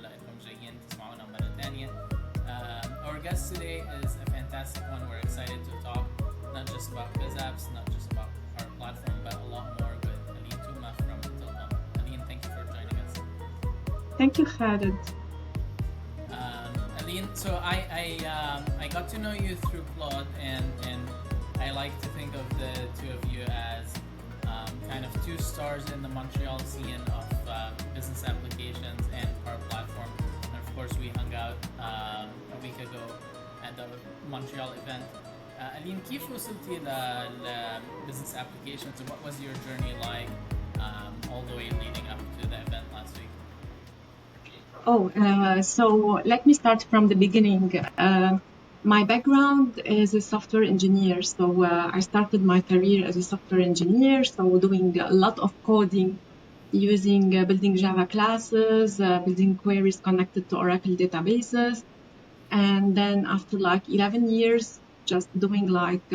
لأنكم جايين تسمعونا مرة تانية. Our guest today is a fantastic one. We're excited to talk not just about BizApps, not just about our platform, but a lot more with Aline Touma from Intelcom. Aline, thank you for joining us. Thank you, Khaled. Aline, so I got to know you through Claude, and I like to think of the two of you as kind of two stars in the Montreal scene of business applications and Power Platform. And of course, we hung out a week ago at the Montreal event. Aline, كيف وصلتي business applications, and what was your journey like all the way leading up to the event last week? So let me start from the beginning. My background is a software engineer. So I started my career as a software engineer, so doing a lot of coding, using building Java classes, building queries connected to Oracle databases. And then after like 11 years, just doing like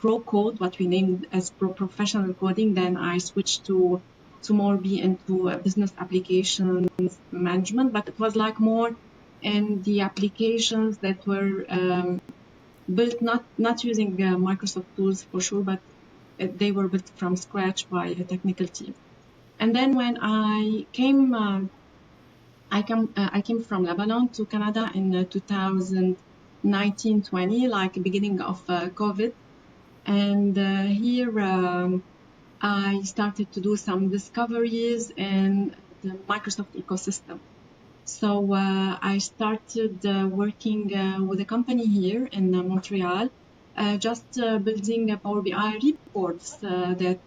pro code, what we named as professional coding, then I switched to more be into business applications management, but it was like more in the applications that were built not using Microsoft tools for sure, but they were built from scratch by a technical team. And then when I came from Lebanon to Canada in 2019-20, like beginning of COVID, and here I started to do some discoveries in the Microsoft ecosystem. So I started working with a company here in Montreal, just building Power BI reports that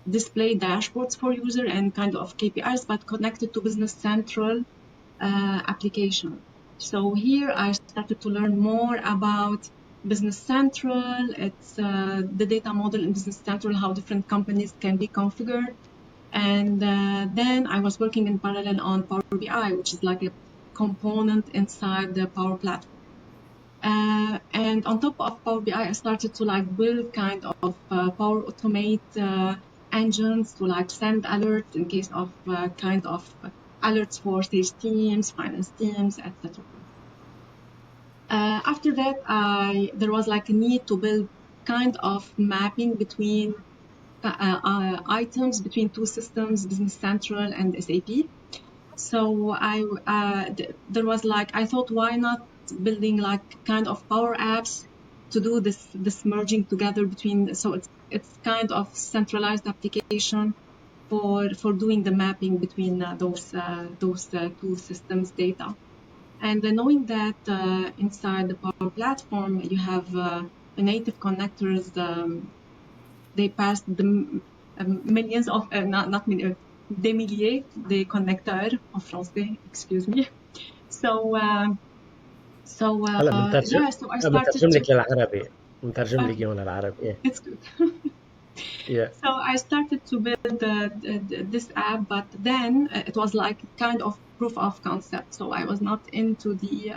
display dashboards for user and kind of KPIs, but connected to Business Central application. So here I started to learn more about Business Central. It's the data model in Business Central, how different companies can be configured. And then I was working in parallel on Power BI, which is like a component inside the Power Platform. And on top of Power BI, I started to like build kind of Power Automate engines to like send alerts in case of kind of alerts for sales teams, finance teams, etc. After that, there was like a need to build kind of mapping between items between two systems, Business Central and SAP. So there was like, I thought, why not building like kind of Power Apps to do this merging together between, so it's kind of centralized application for doing the mapping between those two systems data. And knowing that inside the Power Platform, you have native connectors, they pass the millions of, not millions, des milliers de connecteurs en français, excuse me. So I بنترجم لك للعربي. بنترجم لك اياهم للعربي. It's good. Yeah. So I started to build this app, but then it was like kind of proof of concept. So I was not into the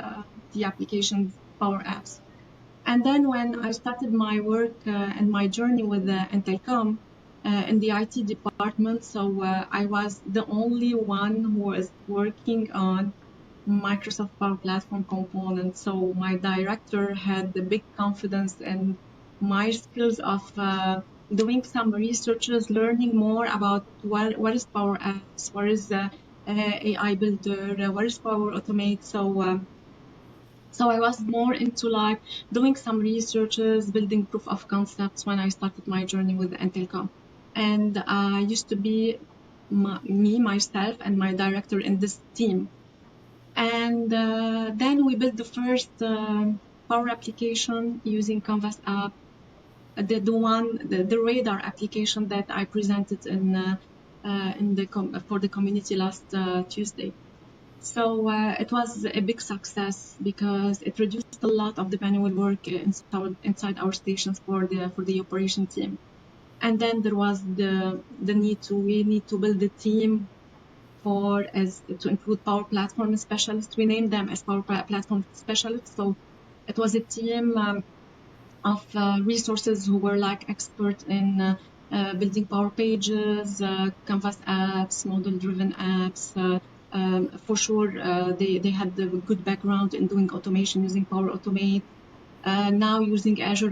application Power Apps. And then when I started my work and my journey with Intelcom in the IT department, so I was the only one who was working on Microsoft Power Platform components. So my director had the big confidence in my skills of doing some researches, learning more about what is Power Apps, what is AI Builder, what is Power Automate. So I was more into like doing some researches, building proof of concepts when I started my journey with Intelcom. And I used to be myself and my director in this team. And then we built the first Power application using Canvas app, the radar application that I presented for the community last Tuesday. So it was a big success because it reduced a lot of the manual work inside our stations for the operation team. And then there was the need to build a team to include Power Platform specialists. We named them as Power Platform specialists. So it was a team of resources who were like experts in building Power Pages, Canvas apps, model-driven apps. For sure, they had a good background in doing automation using Power Automate. Now using Azure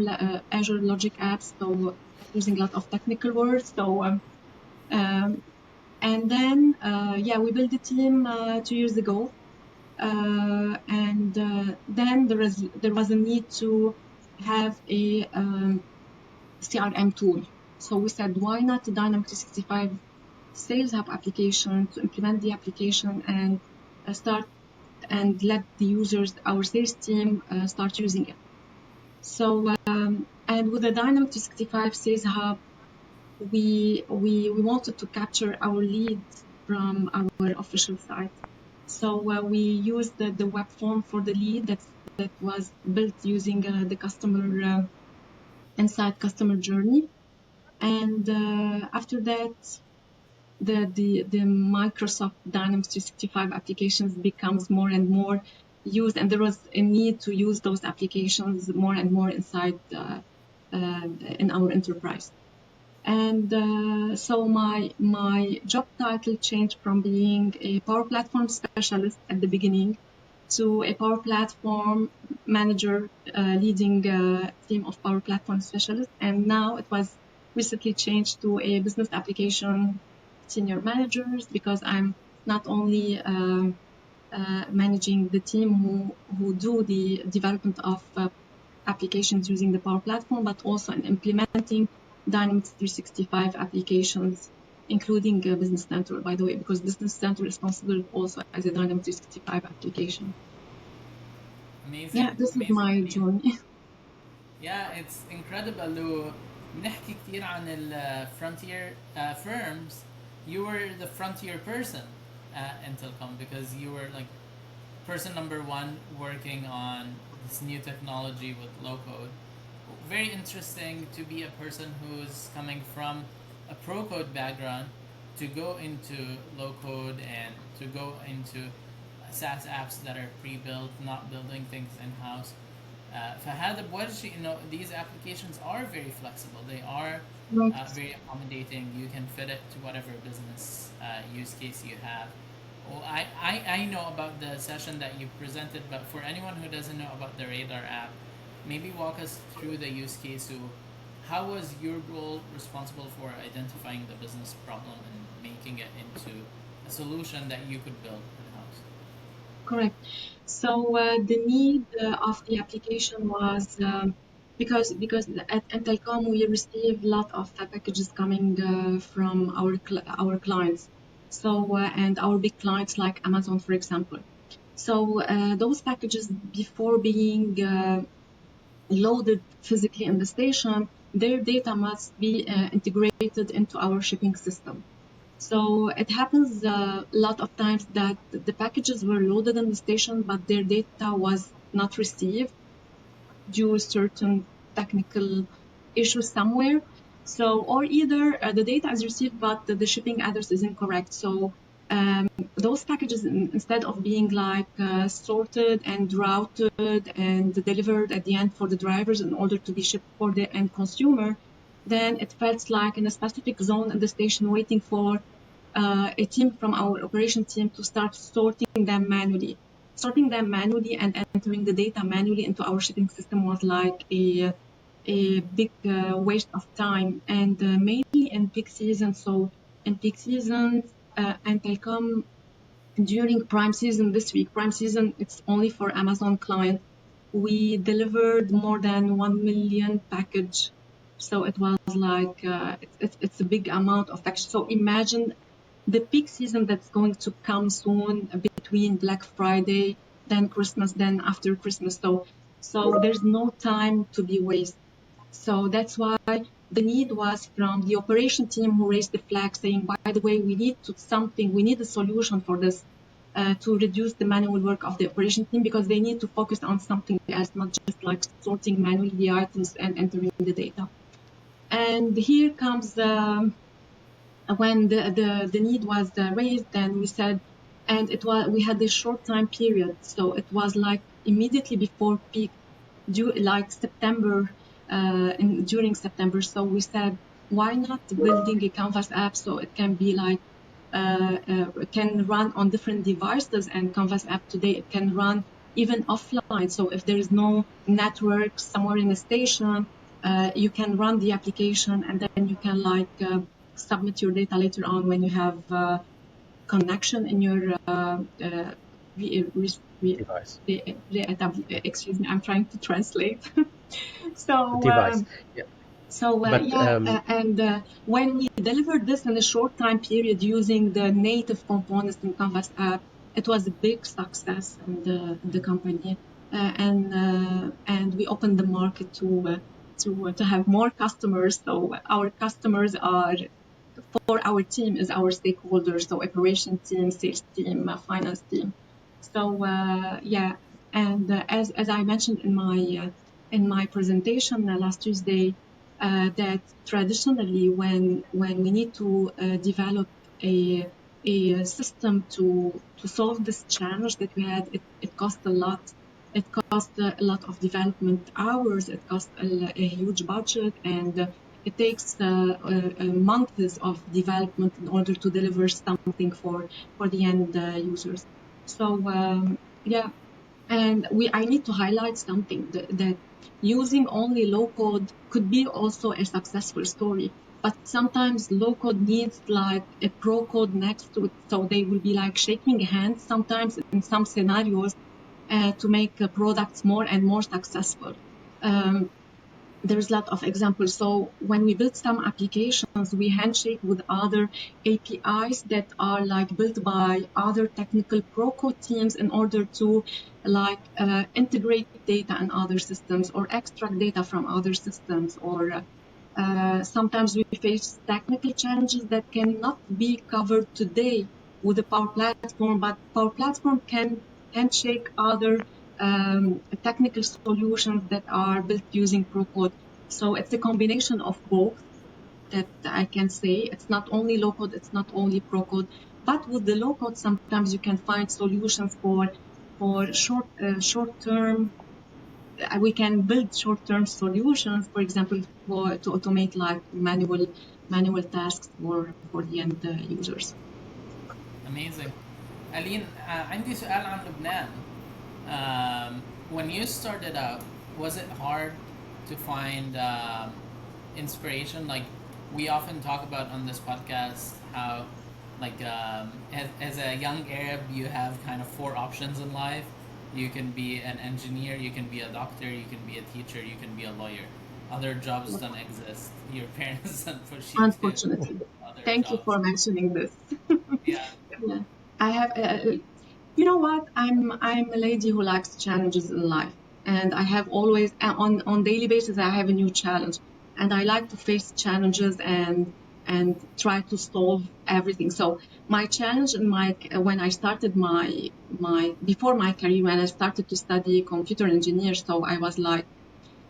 Logic apps, so using a lot of technical words. So, and then, we built a team 2 years ago. And then there was a need to have a CRM tool. So we said, why not a Dynamics 365 Sales Hub application to implement the application and start and let the users, our sales team, start using it. So, and with the Dynamics 365 Sales Hub, we wanted to capture our leads from our official site. So we used the web form for the lead that was built using the customer inside customer journey. And after that, the Microsoft Dynamics 365 applications becomes more and more used, and there was a need to use those applications more and more inside in our enterprise. And so my job title changed from being a Power Platform specialist at the beginning to a Power Platform manager leading a team of Power Platform specialists. And now it was recently changed to a business application senior managers, because I'm not only managing the team who do the development of applications using the Power Platform, but also in implementing Dynamics 365 applications, including Business Central, by the way, because Business Central is considered also as a Dynamics 365 application. Amazing. Yeah, this is my journey. Yeah, it's incredible. بنحكي كتير عن ال frontier firms. You were the frontier person at Intelcom because you were like person number one working on this new technology with low code. Very interesting to be a person who's coming from a pro code background to go into low code and to go into SaaS apps that are pre-built, not building things in-house. فهذا بورجي إنه these applications are very flexible. They are very accommodating. You can fit it to whatever business use case you have. Well, I know about the session that you presented, but for anyone who doesn't know about the Radar app, maybe walk us through the use case. So how was your role responsible for identifying the business problem and making it into a solution that you could build in-house? Correct. So the need of the application was because at Intelcom we receive a lot of packages coming from our clients. So and our big clients like Amazon, for example. So those packages, before being loaded physically in the station, their data must be integrated into our shipping system. So it happens a lot of times that the packages were loaded in the station, but their data was not received due to certain technical issues somewhere. So, or either the data is received, but the shipping address is incorrect. So those packages, instead of being like sorted and routed and delivered at the end for the drivers in order to be shipped for the end consumer, then it felt like in a specific zone in the station waiting for a team from our operation team to start sorting them manually. Sorting them manually and entering the data manually into our shipping system was like a big waste of time, and mainly in peak season. So in peak season, Intelcom during prime season this week, prime season, it's only for Amazon client, we delivered more than 1 million package. So it was like, it's a big amount of package. So imagine the peak season that's going to come soon between Black Friday, then Christmas, then after Christmas. So there's no time to be wasted. So that's why the need was from the operation team who raised the flag saying, by the way, we need a solution for this to reduce the manual work of the operation team, because they need to focus on something else, not just like sorting manually the items and entering the data. And here comes when the need was raised, then we said, and we had a short time period. So it was like immediately before peak, like September, during September. So we said, why not building a Canvas app so it can be like can run on different devices, and Canvas app today it can run even offline. So if there is no network somewhere in a station, you can run the application, and then you can like submit your data later on when you have connection in your device. Excuse me, I'm trying to translate. So Device. Yeah. So when we delivered this in a short time period using the native components in Canvas app, it was a big success in the company, and we opened the market to have more customers. So our customers are, for our team, is our stakeholders, so operation team, sales team, finance team. So and as I mentioned in my presentation last Tuesday, that traditionally when we need to develop a system to solve this challenge that we had, it cost a lot. It cost a lot of development hours. It cost a huge budget, and it takes months of development in order to deliver something for the end users. So and I need to highlight something that using only low code could be also a successful story, but sometimes low code needs like a pro code next to it, so they will be like shaking hands sometimes in some scenarios to make products more and more successful. There's a lot of examples. So when we build some applications, we handshake with other APIs that are like built by other technical pro code teams in order to like integrate data in other systems or extract data from other systems, or sometimes we face technical challenges that cannot be covered today with the Power Platform, but Power Platform can handshake other technical solutions that are built using pro code. So it's a combination of both that I can say. It's not only low code, it's not only pro code, but with the low code sometimes you can find solutions for short term. We can build short term solutions, for example, to automate like manual tasks for the end users. Amazing. Aline, عندي سؤال عن لبنان. When you started out, was it hard to find inspiration? Like, we often talk about on this podcast how, like, as a young Arab, you have kind of 4 options in life. You can be an engineer, you can be a doctor, you can be a teacher, you can be a lawyer. Other jobs don't exist. Your parents don't push you Unfortunately. to other Thank jobs. you for mentioning this. Yeah. I have, you know what? I'm a lady who likes challenges in life, and I have always on daily basis I have a new challenge, and I like to face challenges and try to solve everything. So my challenge in when I started before my career, when I started to study computer engineer, so I was like,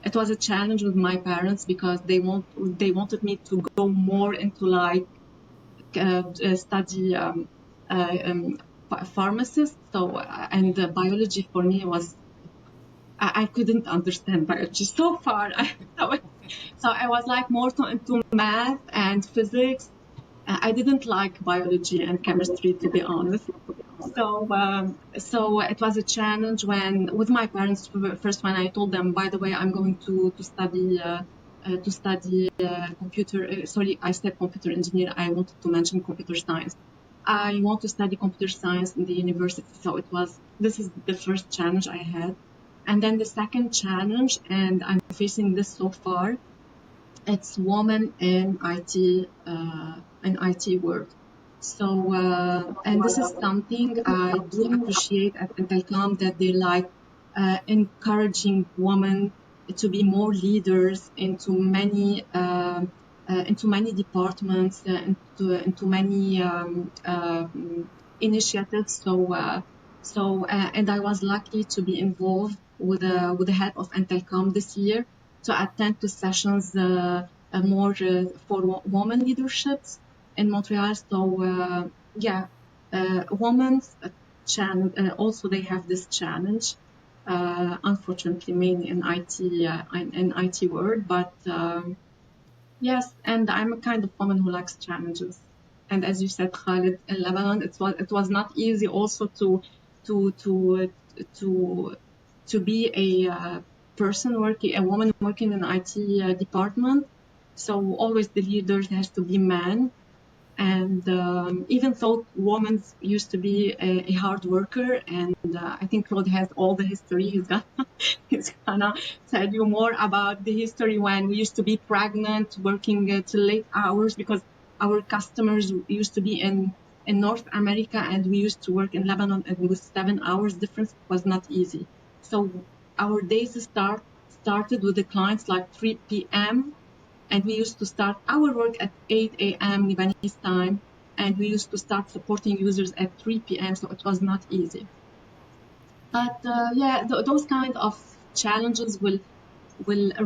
it was a challenge with my parents because they wanted me to go more into like study pharmacist. So and biology for me was I couldn't understand biology so far. So I was like more into math and physics. I didn't like biology and chemistry, to be honest. So it was a challenge with my parents first, when I told them, by the way, I'm going to study computer. Sorry, I said computer engineer. I wanted to mention computer science. I want to study computer science in the university. So this is the first challenge I had. And then the second challenge, and I'm facing this so far, it's women in IT world. So, and this is something I do appreciate at Intelcom, that they like encouraging women to be more leaders into many departments, into many initiatives. And I was lucky to be involved with the help of Intelcom this year to attend to sessions more for women leaderships in Montreal. So women's challenge. Also, they have this challenge. Unfortunately, mainly in IT world, but Yes, and I'm a kind of woman who likes challenges. And as you said, Khaled, in Lebanon, it was not easy also to to to to be a a woman working in IT department. So always the leader has to be man. And even though women used to be a hard worker, and I think Claude has all the history. He's gonna tell you more about the history when we used to be pregnant, working till late hours because our customers used to be in North America and we used to work in Lebanon, and with 7 hours difference it was not easy. So our days started with the clients like 3 p.m. and we used to start our work at 8 a.m. Lebanese time, and we used to start supporting users at 3 p.m. So it was not easy. But those kind of challenges will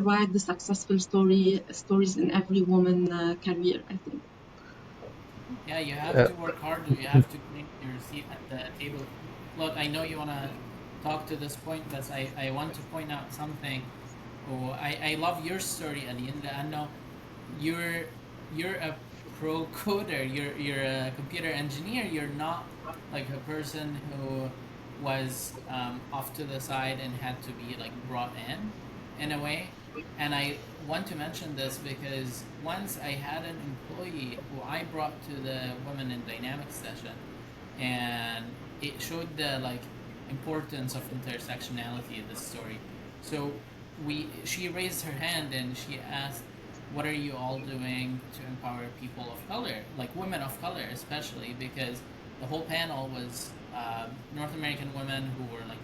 write the successful stories in every woman career, I think. Yeah, you have to work hard. You have to bring your seat at the table. Look, I know you want to talk to this point, but I want to point out something. Oh, I love your story, Aline. I know you're a pro coder. You're a computer engineer. You're not like a person who was off to the side and had to be like brought in a way. And I want to mention this because once I had an employee who I brought to the Women in Dynamics session, and it showed the like importance of intersectionality in this story. So she raised her hand and she asked, what are you all doing to empower people of color, like women of color especially, because the whole panel was North American women who were like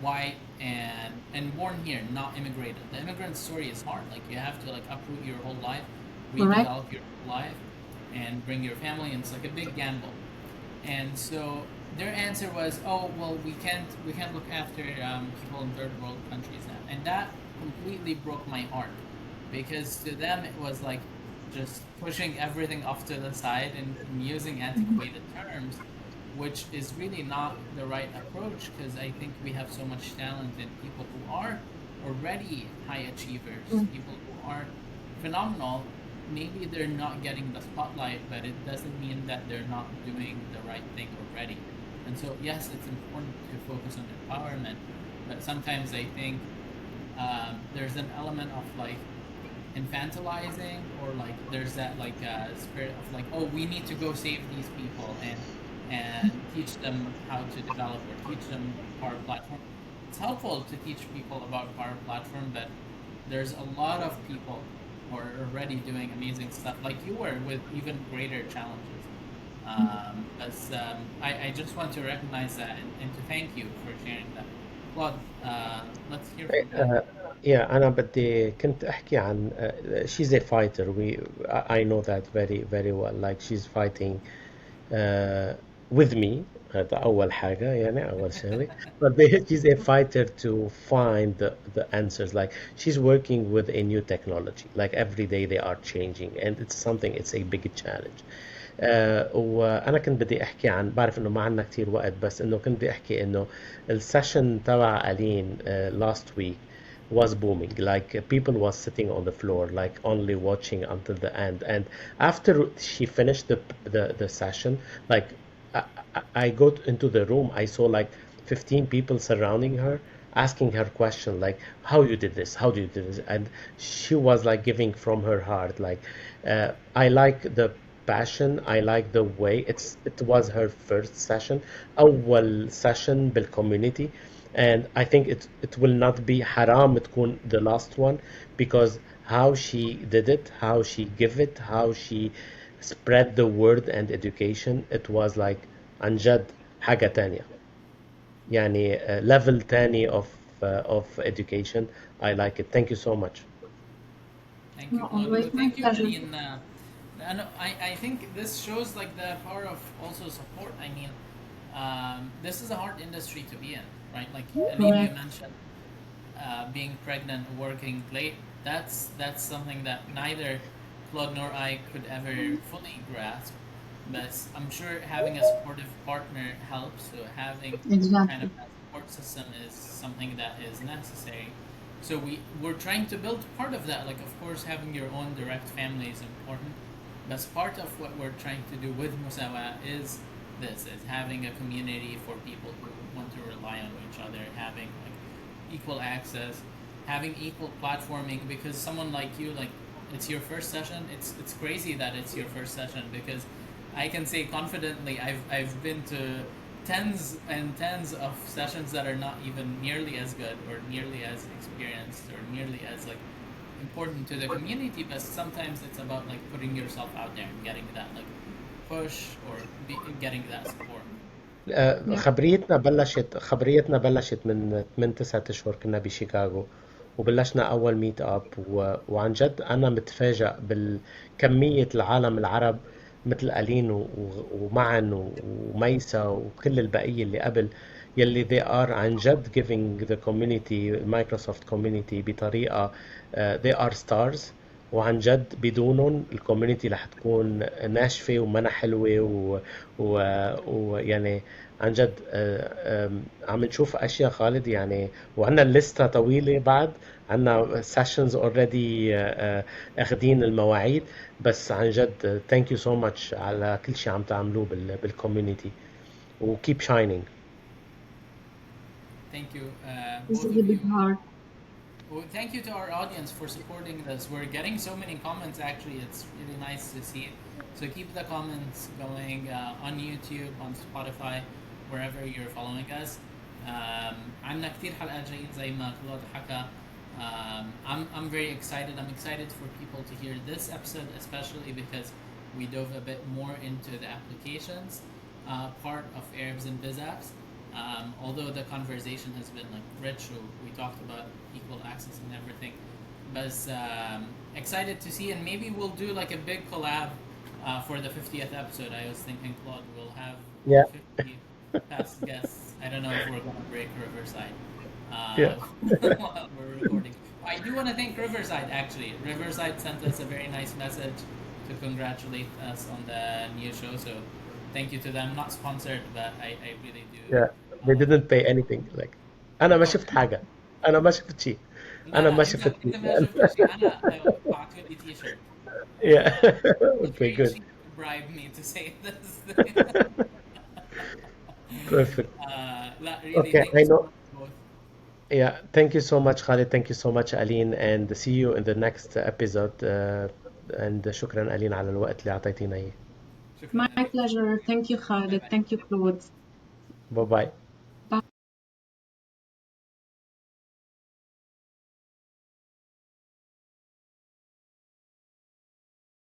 white and born here, not immigrated. The immigrant story is hard. Like you have to like uproot your whole life, redevelop your whole life, and bring your family, and it's like a big gamble. And so their answer was, oh well, we can't look after people in third world countries now, and that completely broke my heart, because to them it was like just pushing everything off to the side and using antiquated terms, which is really not the right approach, because I think we have so much talent in people who are already high achievers, people who are phenomenal. Maybe they're not getting the spotlight, but it doesn't mean that they're not doing the right thing already. And so yes, it's important to focus on empowerment, but sometimes I think there's an element of like infantilizing, or like there's that like spirit of like, oh, we need to go save these people and teach them how to develop or teach them Power Platform. It's helpful to teach people about Power Platform, but there's a lot of people who are already doing amazing stuff like you were, with even greater challenges. I just want to recognize that and to thank you for sharing that. Claude, let's hear from you. أنا بدي كنت أحكي عن she's a fighter. I know that very very well. Like she's fighting with me. هذا أول حاجة يعني أول شغلة. But she's a fighter to find the answers. Like she's working with a new technology. Like every day they are changing, and it's a big challenge. وانا كنت بدي احكي عن، بعرف انه ما عندنا كتير وقت، بس انه كنت بدي احكي انه السيشن تبع ألين last week was booming. Like people was sitting on the floor, like only watching until the end. And after she finished the session, like I got into the room, I saw like 15 people surrounding her, asking her question like, how you did this, how do you do this? And she was like giving from her heart, like I like the passion, I like the way it was her first session, أول session بالcommunity. And I think it will not be haram تكون the last one, because how she did it, how she give it, how she spread the word and education, it was like عن جد حاجة تانية يعني level تاني of education. I like it. Thank you so much. Thank you, Claude. Thank you, Aline. And I think this shows like the power of also support. I mean, this is a hard industry to be in, right? Like Aline, you mentioned being pregnant, working late. That's something that neither Claude nor I could ever fully grasp. But I'm sure having a supportive partner helps. So having kind of a support system is something that is necessary. So we're trying to build part of that. Like, of course, having your own direct family is important, but part of what we're trying to do with Musawa is having a community for people who want to rely on each other, having like equal access, having equal platforming. Because someone like you, like, it's your first session. It's crazy that it's your first session, because I can say confidently I've been to tens and tens of sessions that are not even nearly as good or nearly as experienced or nearly as like important to the community, but sometimes it's about like putting yourself out there and getting that like push or getting that support. Yeah. خبريتنا بلشت من 8-9 أشهر. كنا بشيكاغو وبلشنا أول ميت أب وعن جد أنا متفاجأ بالكمية العالم العرب مثل ألين ومعن وميسا وكل البقية اللي قبل، يلي they are عن جد giving the community Microsoft community بطريقة they are stars، وعن جد بدونهم الكوميونتي رح تكون ناشفة ومنا حلوة ويعني عن جد عم نشوف أشياء خالد يعني، وعنا الليستة طويلة بعد، عنا sessions already أخدين المواعيد، بس عن جد thank you so much على كل شيء عم تعملوه بالكوميونتي و keep shining. Thank you, This both is of a big you. heart. Well, thank you to our audience for supporting this. We're getting so many comments, actually. It's really nice to see. So keep the comments going on YouTube, on Spotify, wherever you're following us. عندنا كتير حلقات جايين زي ما كلود حكى. I'm very excited. I'm excited for people to hear this episode, especially because we dove a bit more into the applications part of Arabs and BizApps. Although the conversation has been like rich, we talked about equal access and everything, but excited to see, and maybe we'll do like a big collab for the 50th episode. I was thinking, Claude, we'll have Yeah. 50 past guests. I don't know if we're going to break Riverside Yeah. while we're recording. I do want to thank Riverside, actually. Riverside sent us a very nice message to congratulate us on the new show, so thank you to them. Not sponsored, but I really do. Yeah. They didn't pay anything. Like أنا ما شفت حاجة، أنا ما شفت شيء، أنا ما شفت انت ما شفت شيء. انا بعثوا لي تي شيرت. Yeah. It's Okay, very good. cheap to bribe me to say this. Perfect. لا, really, Okay, thank I you so know. much both. Yeah, thank you so much Khaled, thank you so much Aline, and see you in the next episode. And شكرا ألين على الوقت اللي أعطيتينا إياه. شكرا My لك. pleasure. Thank you, Khaled. Thank you, Claude. باي باي.